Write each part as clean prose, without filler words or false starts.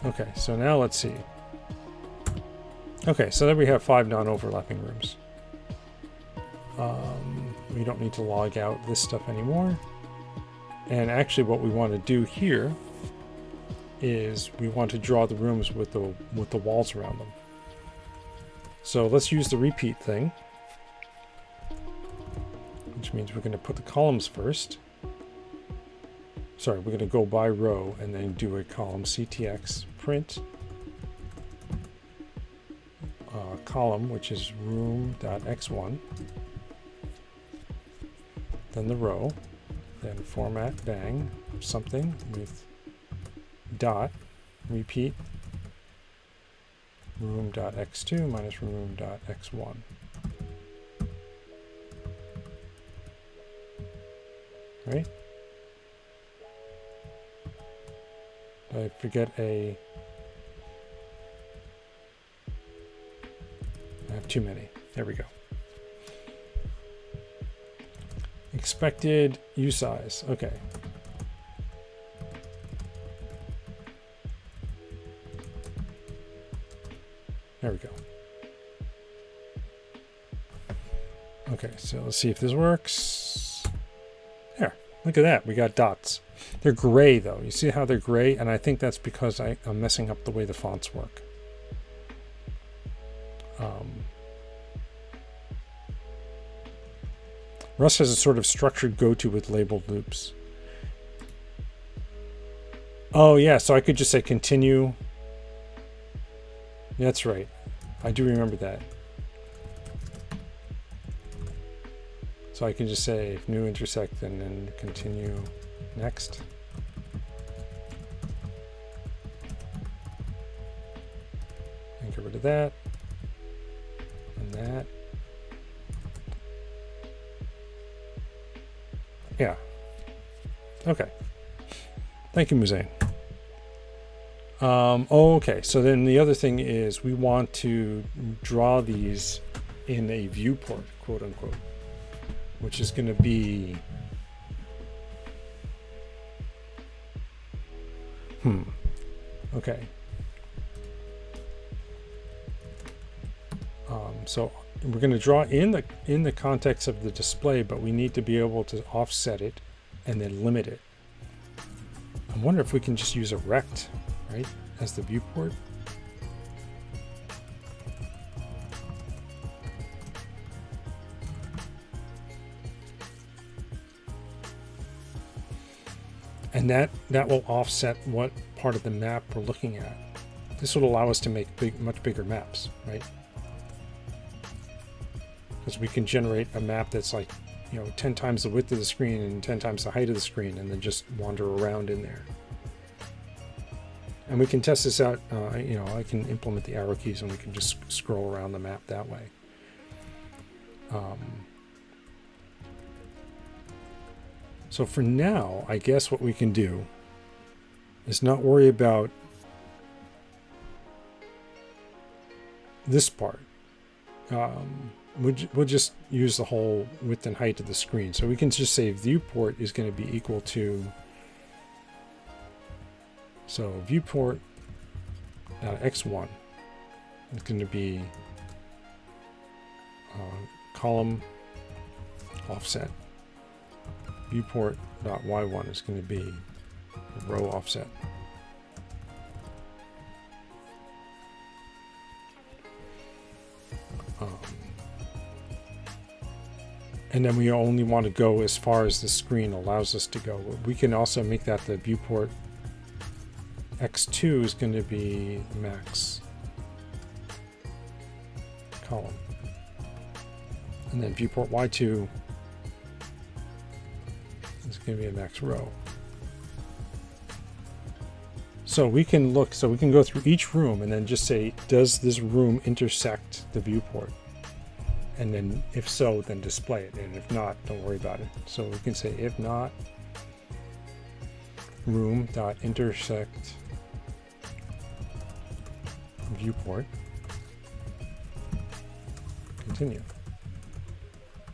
Okay, so now let's see. Okay, so then we have 5 non-overlapping rooms. We don't need to log out this stuff anymore. And actually what we want to do here is we want to draw the rooms with the walls around them. So let's use the repeat thing, which means we're going to put the columns first. Sorry, we're going to go by row and then do a column ctx print column, which is room.x1, then the row, then format bang something with dot repeat room.x2 minus room.x1. Right? I forget I have too many. There we go. Expected U size. Okay. There we go. Okay, so let's see if this works. There. Look at that. We got dots. They're gray, though. You see how they're gray? And I think that's because I'm messing up the way the fonts work. Rust has a sort of structured go-to with labeled loops. Oh, yeah, so I could just say continue. That's right. I do remember that. So I can just say if new intersect and then continue next. And get rid of that. And that. Yeah. Okay. Thank you, Muzain. Okay, so then the other thing is we want to draw these in a viewport, quote unquote, which is going to be okay. So we're going to draw in the context of the display, but we need to be able to offset it and then limit it. I wonder if we can just use a rect, right, as the viewport. And that will offset what part of the map we're looking at. This will allow us to make much bigger maps, right? Because we can generate a map that's like, 10 times the width of the screen and 10 times the height of the screen, and then just wander around in there. And we can test this out. I can implement the arrow keys and we can just scroll around the map that way. So for now, I guess what we can do is not worry about this part. We'll just use the whole width and height of the screen. So we can just say viewport is going to be equal to, so viewport x1 is going to be column offset. Viewport.y1 is going to be row offset. And then we only want to go as far as the screen allows us to go. We can also make that the viewport x2 is going to be max column. And then viewport y2 is going to be a max row. So we can go through each room and then just say, does this room intersect the viewport? And then if so, then display it. And if not, don't worry about it. So we can say if not, room.intersect viewport. Continue.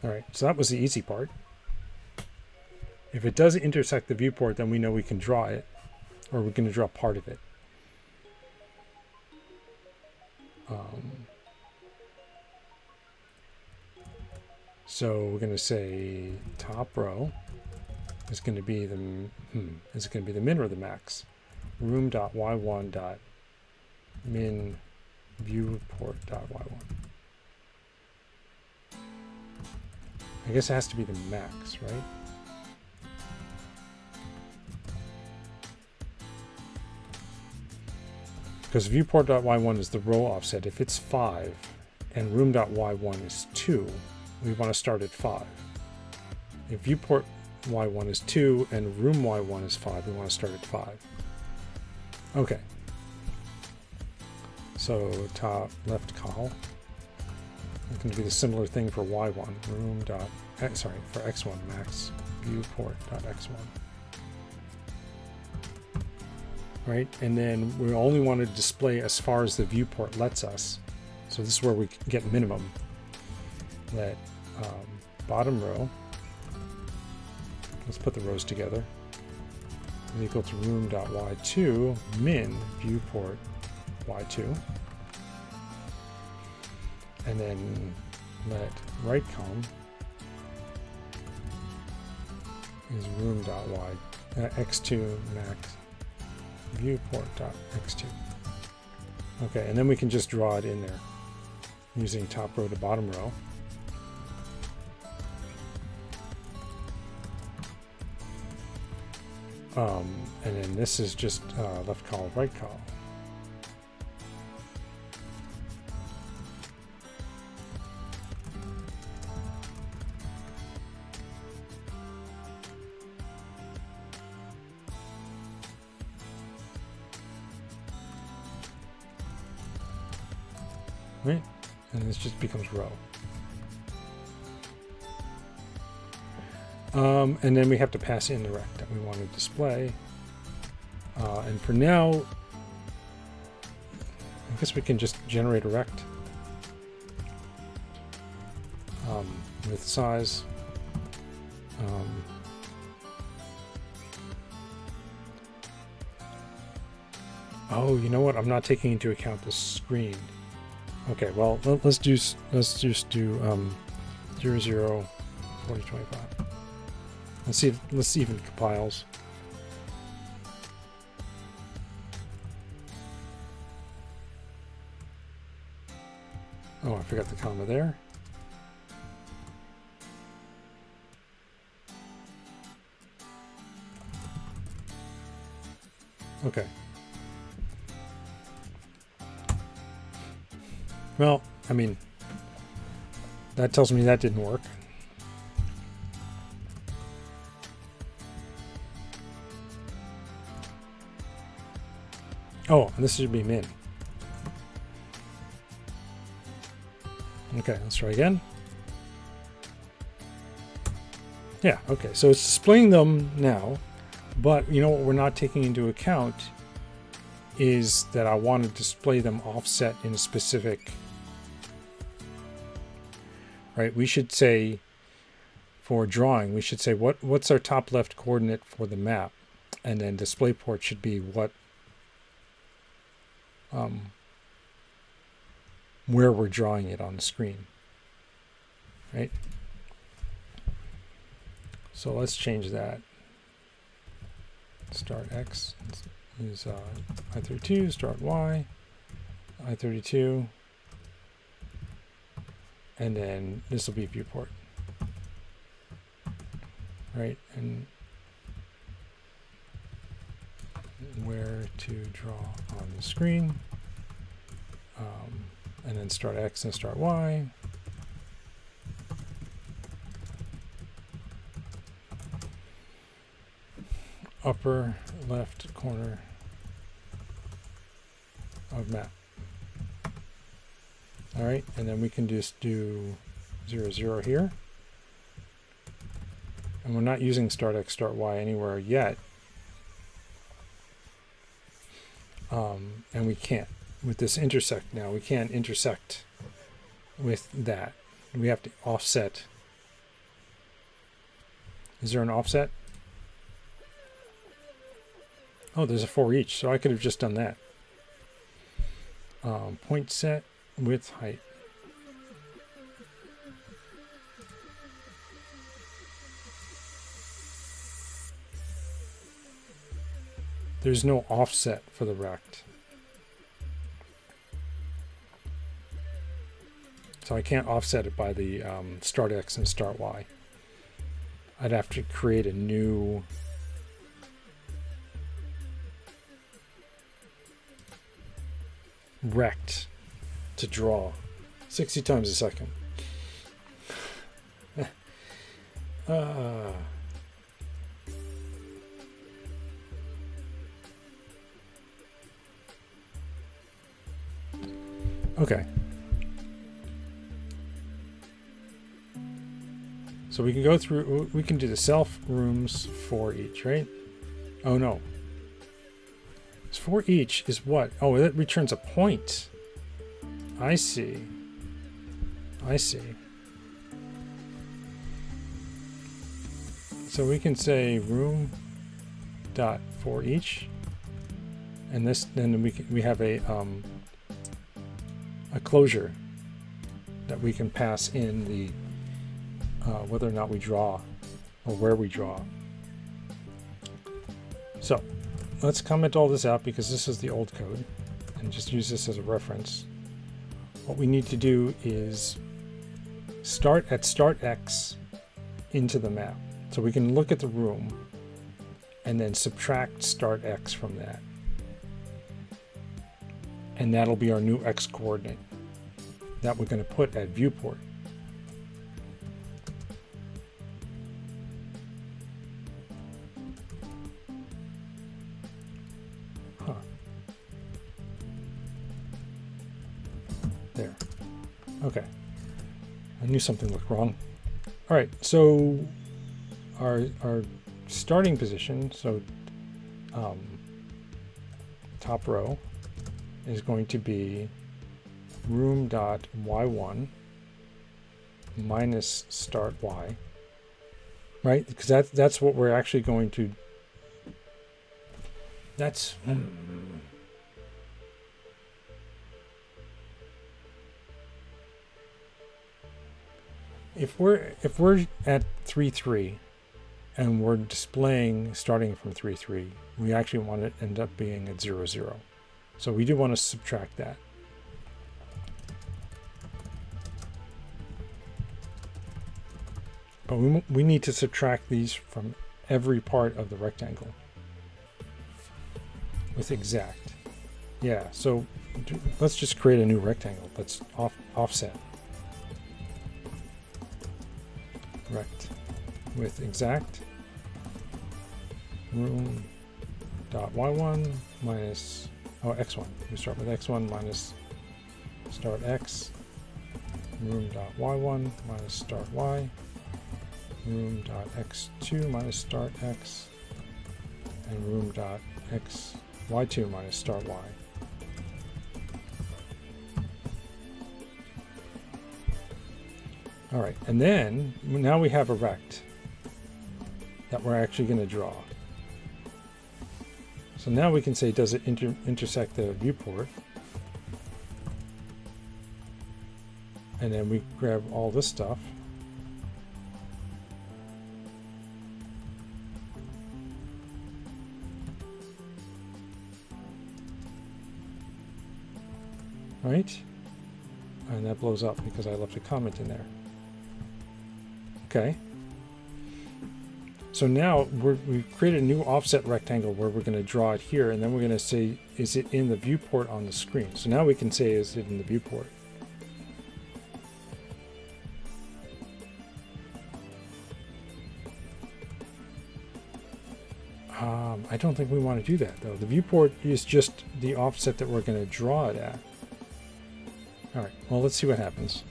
All right, so that was the easy part. If it does intersect the viewport, then we know we can draw it, or we're going to draw part of it. So we're going to say top row is going to be the is it going to be the min or the max? Room.y1.min viewport.y1. I guess it has to be the max, right? Because viewport.y1 is the row offset. If it's 5 and room.y1 is 2, we want to start at 5. If viewport y1 is 2 and room y1 is 5, we want to start at 5. Okay. So top left col. It's going to be the similar thing for y1. Room dot, sorry, for x1 max viewport.x1. Right, and then we only want to display as far as the viewport lets us. So this is where we get minimum. That bottom row, let's put the rows together, is equal to room.y2 min viewport y2. And then let right column is room.y x2 max viewport.x2. Okay, and then we can just draw it in there using top row to bottom row. And then this is just left col, right col. Right? And this just becomes row. And then we have to pass in the rect that we want to display. And for now, I guess we can just generate a rect with size. Oh, you know what? I'm not taking into account the screen. Okay, well, let's just do 0, 0, 40, 25. Let's see if it compiles. Oh, I forgot the comma there. Okay. Well, I mean, that tells me that didn't work. Oh, and this should be min. Okay, let's try again. Yeah, okay, so it's displaying them now, but you know what we're not taking into account is that I want to display them offset in a specific, right? We should say, for drawing, we should say what's our top left coordinate for the map, and then display port should be what, where we're drawing it on the screen, right? So let's change that. Start X is I32, start Y, I32, and then this will be viewport, right? And where to draw on the screen, and then start X and start Y. Upper left corner of map. All right, and then we can just do 0, 0 here. And we're not using start X, start Y anywhere yet. And we can't. With this intersect now, we can't intersect with that. We have to offset. Is there an offset? Oh, there's a for each, so I could have just done that. Point set width, height. There's no offset for the rect. So I can't offset it by the start X and start Y. I'd have to create a new rect to draw 60 times a second. Okay. So we can go through, we can do the self rooms for each, right? Oh no. For each is what? Oh, that returns a point. I see. I see. So we can say room dot for each, and this then we have a closure that we can pass in the whether or not we draw or where we draw. So let's comment all this out because this is the old code and just use this as a reference. What we need to do is start at start X into the map. So we can look at the room and then subtract start X from that. And that'll be our new X coordinate that we're going to put at viewport. There. Okay. I knew something looked wrong. All right. So our starting position, so top row is going to be room dot y1 minus start y, right? Because that's what we're actually going to. That's. If we're at 3.3 and we're displaying starting from 3.3, we actually want it to end up being at 0.0. So we do want to subtract that. But we need to subtract these from every part of the rectangle with exact. Yeah, so let's just create a new rectangle that's offset. Rect with exact room dot y1 minus x1. We start with x1 minus start x, room dot y1 minus start y, room dot x2 minus start x, and room dot y2 minus start y. All right, and then now we have a rect that we're actually going to draw. So now we can say, does it intersect the viewport? And then we grab all this stuff. Right? And that blows up because I left a comment in there. Okay. So now we've created a new offset rectangle where we're going to draw it here, and then we're going to say, is it in the viewport on the screen? So now we can say, is it in the viewport? I don't think we want to do that though. The viewport is just the offset that we're going to draw it at. All right, well, let's see what happens.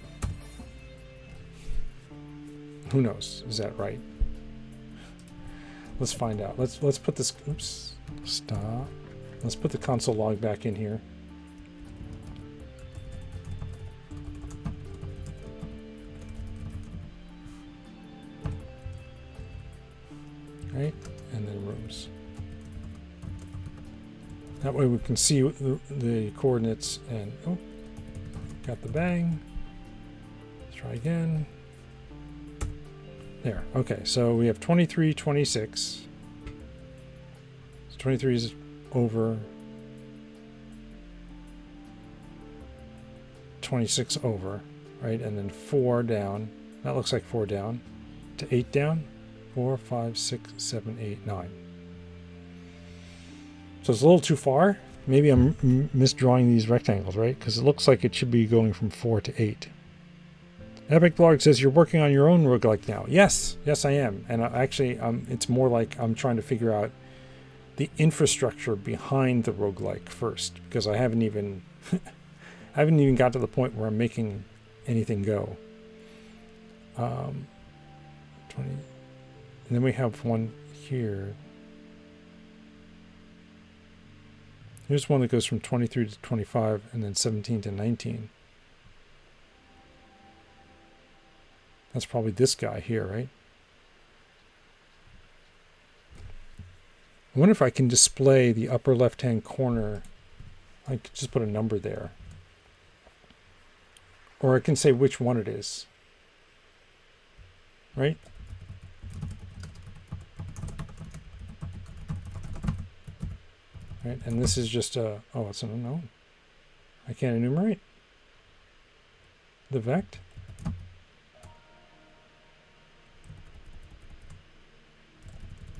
Who knows? Is that right? Let's find out. Let's put this. Oops. Stop. Let's put the console log back in here. Right, and then rooms. That way we can see the coordinates and Got the bang. Let's try again. There. Okay, so we have 23, 26. So 23 is over. 26 over, right? And then 4 down. That looks like 4 down. To 8 down. 4, 5, 6, 7, 8, 9. So it's a little too far. Maybe I'm misdrawing these rectangles, right? Because it looks like it should be going from 4 to 8. Epic Blog says you're working on your own roguelike now. Yes, I am. And actually, it's more like I'm trying to figure out the infrastructure behind the roguelike first, because I haven't even got to the point where I'm making anything go. 20. And then we have one here. Here's one that goes from 23 to 25 and then 17 to 19. That's probably this guy here, right? I wonder if I can display the upper left-hand corner. I could just put a number there. Or I can say which one it is. Right? Right, and this is just a, oh, it's an unknown. I can't enumerate. The vect.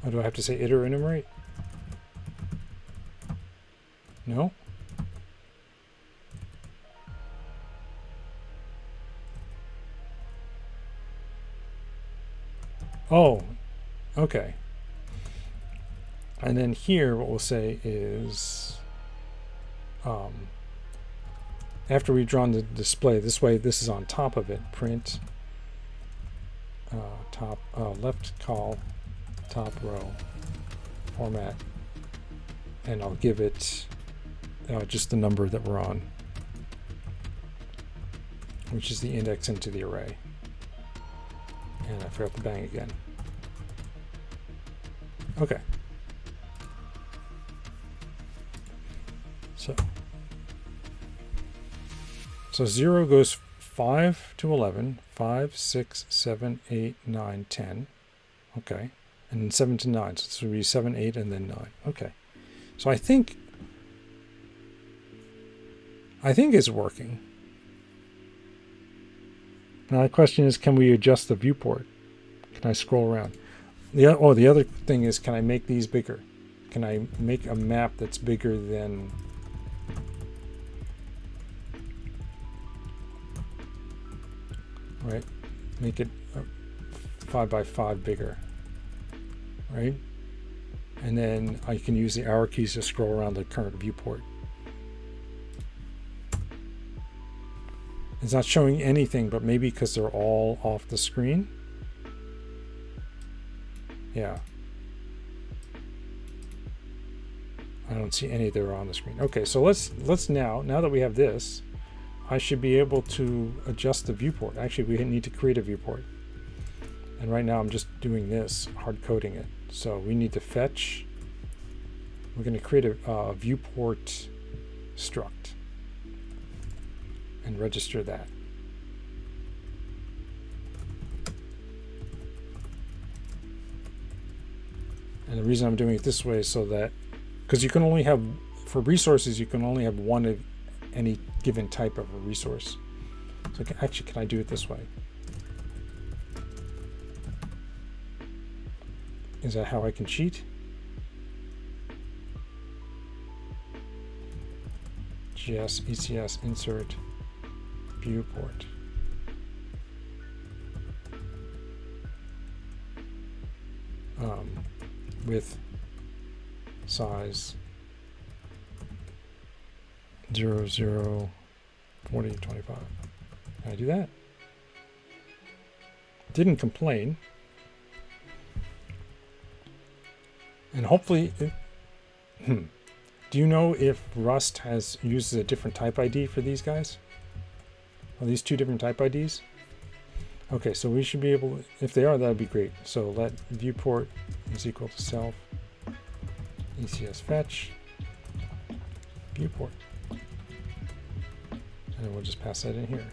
Oh, do I have to say it or enumerate? No? Oh, okay. And then here, what we'll say is, after we've drawn the display, this way, this is on top of it. Print, top, left col, top row, format, and I'll give it just the number that we're on, which is the index into the array. And I forgot the bang again. Okay. So 0 goes 5 to 11, 5, 6, 7, 8, 9, 10. Okay. And then 7 to 9. So this would be 7, 8, and then 9. Okay. So I think it's working. Now the question is, can we adjust the viewport? Can I scroll around? The other thing is, can I make these bigger? Can I make a map that's bigger than... Right? Make it 5 by 5 bigger. Right? And then I can use the arrow keys to scroll around the current viewport. It's not showing anything, but maybe because they're all off the screen. Yeah. I don't see any that are on the screen. Okay, so let's now that we have this, I should be able to adjust the viewport. Actually, we need to create a viewport. And right now I'm just doing this, hard coding it. So we need to fetch. We're going to create a viewport struct and register that. And the reason I'm doing it this way is so that, because you can only have, for resources, you can only have one of any given type of a resource. So actually, can I do it this way? Is that how I can cheat? GS, ECS, insert, viewport. With size 0, 0, 40, 25. Can I do that? Didn't complain. And hopefully, do you know if Rust uses a different type ID for these guys? Are these two different type IDs? Okay, so we should be able, if they are, that would be great. So let viewport is equal to self, ECS fetch, viewport. And we'll just pass that in here.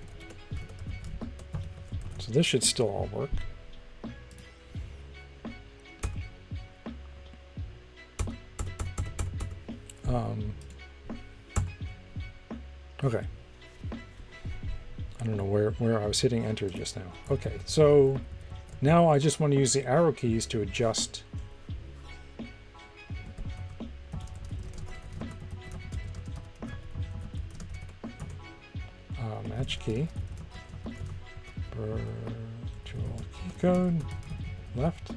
So this should still all work. Okay. I don't know where I was hitting enter just now. Okay, so now I just want to use the arrow keys to adjust match key, virtual key code, left,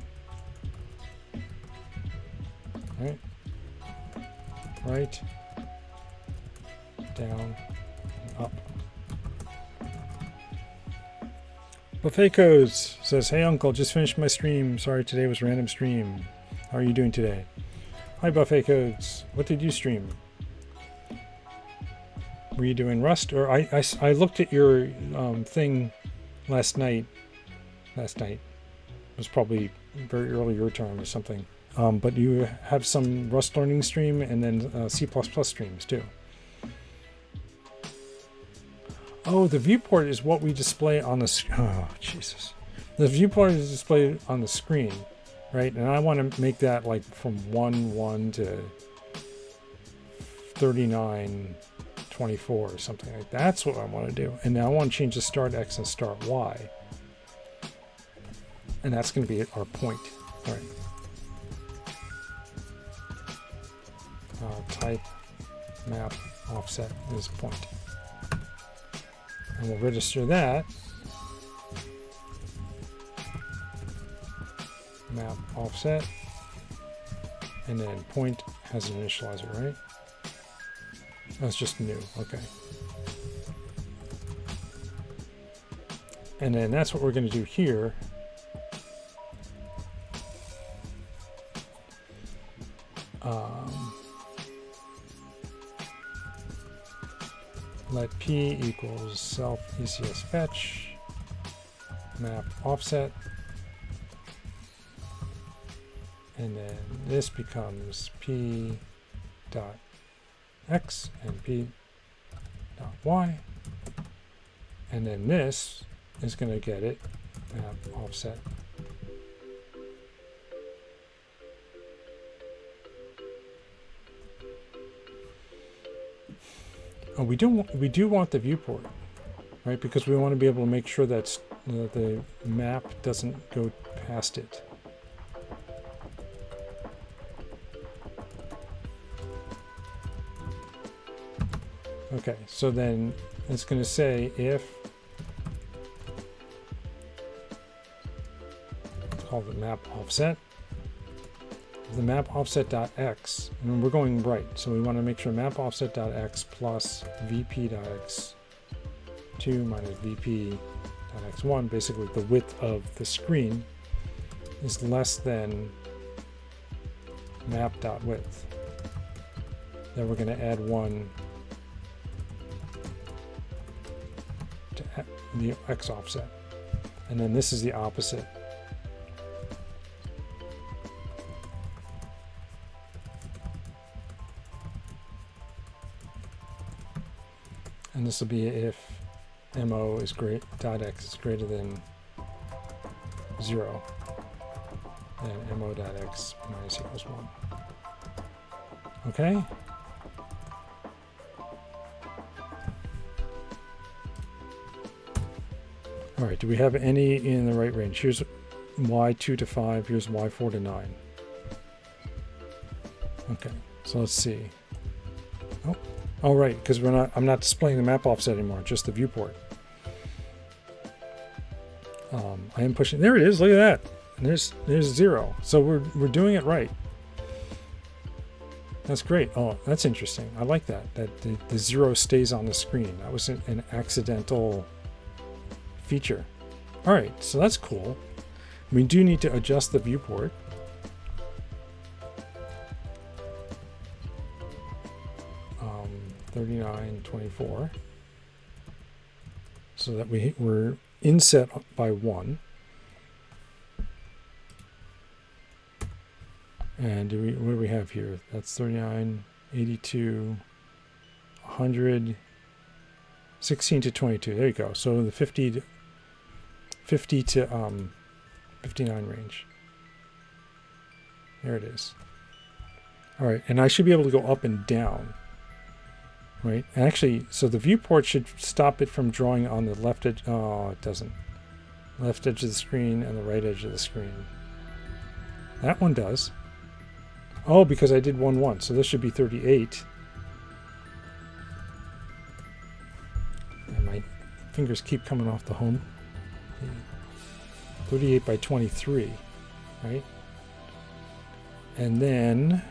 right, down, and up. Buffet Codes says, "Hey uncle, just finished my stream. Sorry today was random stream. How are you doing today?" Hi Buffet Codes. What did you stream? Were you doing Rust? Or I looked at your thing last night. It was probably very early your time or something. But you have some Rust learning stream and then C++ streams too. Oh, the viewport is what we display on the screen. Oh, Jesus. The viewport is displayed on the screen, right? And I want to make that like from 1.1 to 39.24 or something like that. That's what I want to do. And now I want to change the start X and start Y. And that's going to be our point. All right. Type map offset is point. And we'll register that. Map offset. And then point has an initializer, right? That's just new. Okay. And then that's what we're going to do here. Let P equals self ECS fetch map offset, and then this becomes P dot X and P dot Y, and then this is going to get it map offset. Oh, we do want the viewport, right? Because we want to be able to make sure that the map doesn't go past it. Okay, so then it's going to say if, it's called the map offset. The map offset.x, and we're going right, so we want to make sure map offset.x plus vp.x2 minus vp.x1, basically the width of the screen, is less than map.width. Then we're going to add 1 to the x offset, and then this is the opposite. And this will be if mo is .x is greater than 0, then mo.x minus equals 1. Okay? All right, do we have any in the right range? Here's y2 to 5, here's y4 to 9. Okay, so let's see. Oh, right, because I'm not displaying the map offset anymore, just the viewport. I am pushing, there it is, look at that. And there's 0. So we're doing it right. That's great. Oh, that's interesting. I like that the 0 stays on the screen. That was an accidental feature. All right, so that's cool. We do need to adjust the viewport. Um, 39.24, so that we're inset by 1. And what do we have here? That's 39, 82, 100, 16 to 22. There you go. So the 50 to 59 range. There it is. All right, and I should be able to go up and down. Right, and actually, so the viewport should stop it from drawing on the left edge. Oh, it doesn't. Left edge of the screen and the right edge of the screen. That one does. Oh, because I did 1, 1. So this should be 38. And my fingers keep coming off the home. 38 by 23, right? And then...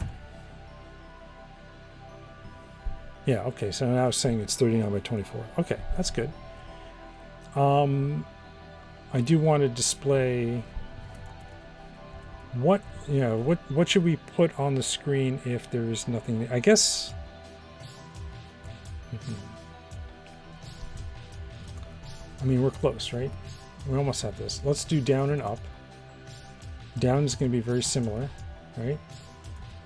yeah, okay, so now it's saying it's 39 by 24. Okay, that's good. I do want to display what should we put on the screen if there is nothing. I guess I mean, we're close, right? We almost have this. Let's do down and up. Down is going to be very similar, right?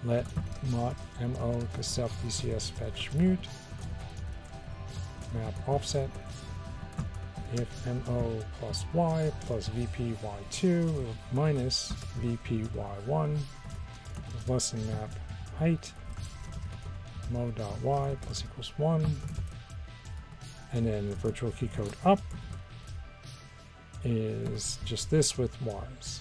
Let mot mo self bcs fetch mute map offset if mo plus y plus vp y2 minus vp y1 is less than map height mo dot y plus equals 1, and then the virtual key code up is just this with y's.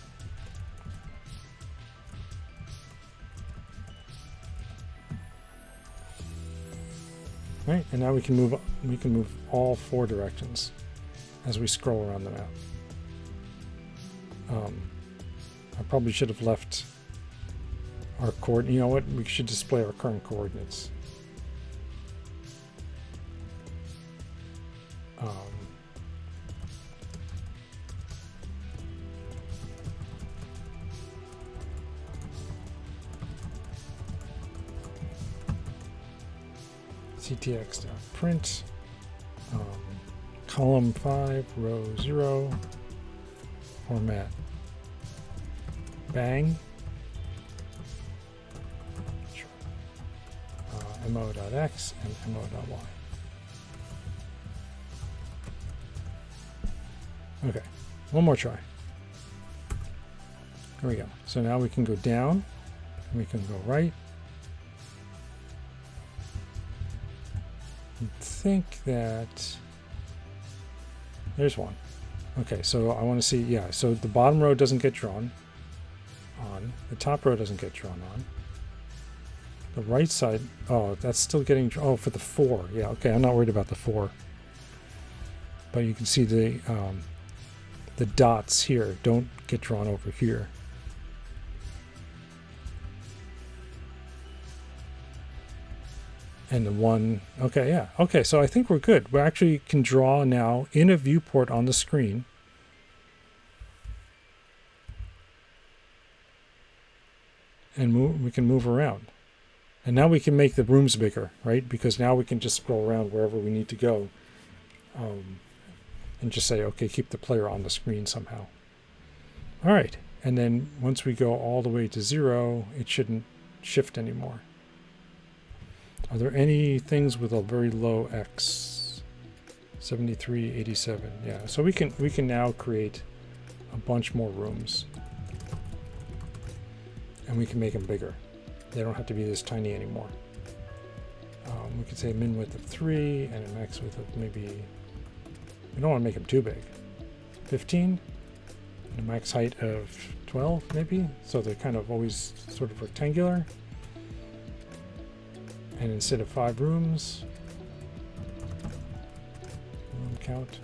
Right, and now we can move all 4 directions as we scroll around the map. I probably should have left our coordinate. You know what? We should display our current coordinates. ctx.print column 5 row 0 format bang mo.x and mo.y. Okay, one more try. Here we go. So now we can go down and we can go right. I think that there's one. Okay, so I want to see, yeah, so the bottom row doesn't get drawn on. The top row doesn't get drawn on. The right side, oh, that's still getting, oh, for the 4. Yeah, okay, I'm not worried about the 4. But you can see the dots here don't get drawn over here. And the 1, okay, yeah. Okay, so I think we're good. We actually can draw now in a viewport on the screen. And we can move around. And now we can make the rooms bigger, right? Because now we can just scroll around wherever we need to go. And just say, okay, keep the player on the screen somehow. All right. And then once we go all the way to 0, it shouldn't shift anymore. Are there any things with a very low X? 73, 87. Yeah, so we can now create a bunch more rooms. And we can make them bigger. They don't have to be this tiny anymore. We could say min width of 3 and a max width of maybe, we don't want to make them too big. 15 and a max height of 12 maybe. So they're kind of always sort of rectangular. And instead of 5 rooms, room count,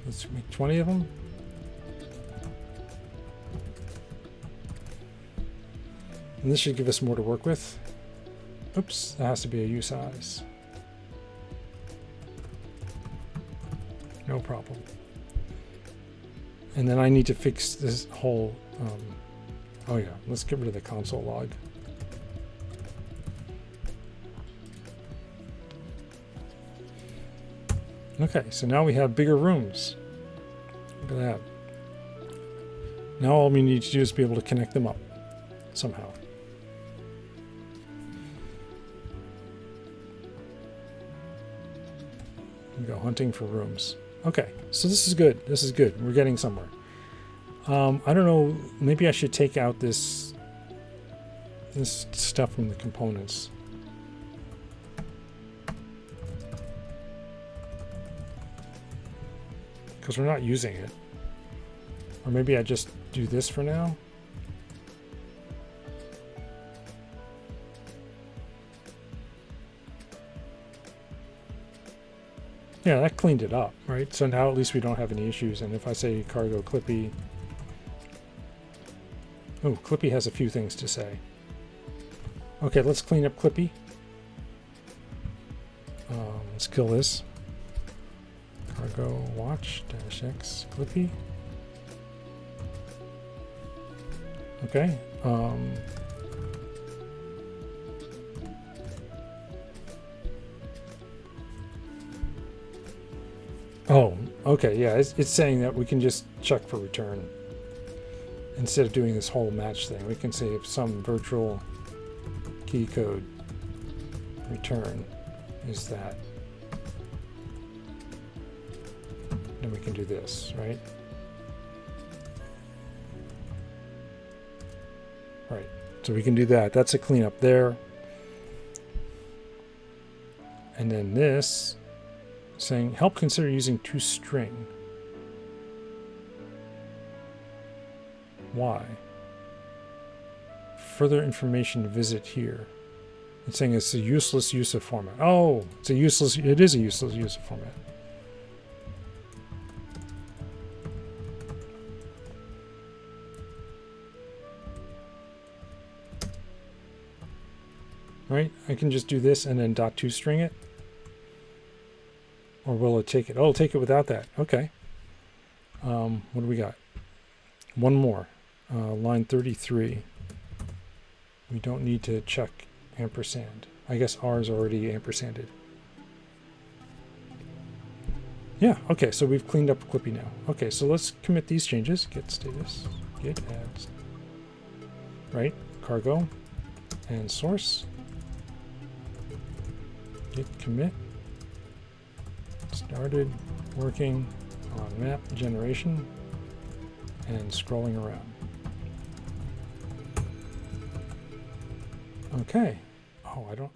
let's make 20 of them. And this should give us more to work with. Oops, that has to be a U size. No problem. And then I need to fix this whole oh yeah, let's get rid of the console log. Okay, so now we have bigger rooms. Look at that. Now all we need to do is be able to connect them up somehow. We go hunting for rooms. Okay, so this is good. This is good. We're getting somewhere. I don't know. Maybe I should take out this stuff from the components. Because we're not using it. Or maybe I just do this for now. Yeah, that cleaned it up, right? So now at least we don't have any issues. And if I say cargo Clippy... Oh, Clippy has a few things to say. Okay, let's clean up Clippy. Let's kill this. Cargo watch -x Clippy. Okay. Oh, okay. Yeah, it's saying that we can just check for return instead of doing this whole match thing. We can say if some virtual key code return is that, then we can do this, right? Right. So we can do that. That's a cleanup there. And then this saying help consider using toString. Why? Further information, visit here. It's saying it's a useless use of format. Oh, it is a useless use of format. Right? I can just do this and then .toString it. Or will it take it? Oh, it'll take it without that. Okay. What do we got? One more. Line 33. We don't need to check ampersand. I guess R is already ampersanded. Yeah, okay, so we've cleaned up Clippy now. Okay, so let's commit these changes. Git status, git adds, right? Cargo and source. Git commit. Started working on map generation and scrolling around. Okay. Oh, I don't...